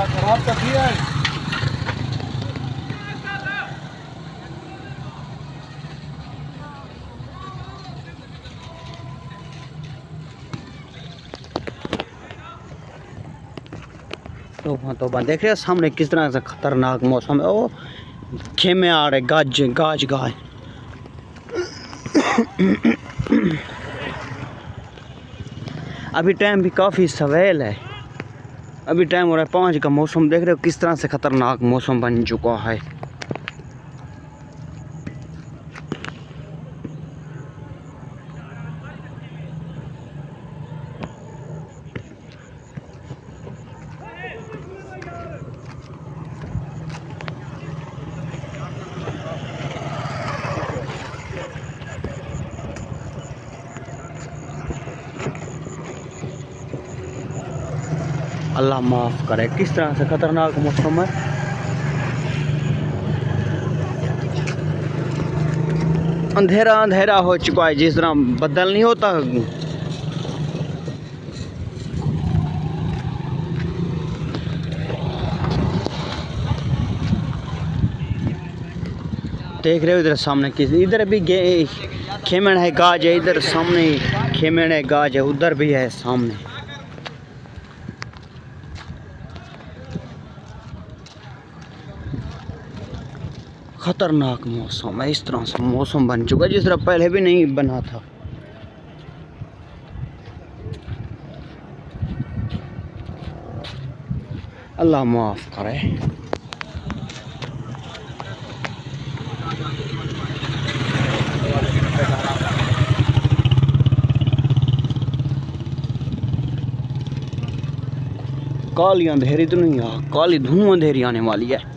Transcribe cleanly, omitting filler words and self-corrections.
खराब तो किया है। तो देख रहे हो सामने किस तरह से खतरनाक मौसम है। ओ खेमे आ रहे, गाज गाज गाज। अभी टाइम भी काफ़ी सवेल है, अभी टाइम हो रहा है 5 का। मौसम देख रहे हो किस तरह से खतरनाक मौसम बन चुका है। अल्लाह माफ़ करे, किस तरह से खतरनाक मौसम है। अंधेरा अंधेरा हो चुका है, जिस तरह बदल नहीं होता। देख रहे हो इधर सामने किस, इधर भी खेमन है, गाज है। इधर सामने खेमन है, गाज है। उधर भी है सामने। खतरनाक मौसम है, इस तरह से मौसम बन चुका है जिस तरह पहले भी नहीं बना था। अल्लाह माफ़ करे। काली अंधेरी तो नहीं, काली धुआं अंधेरी आने वाली है।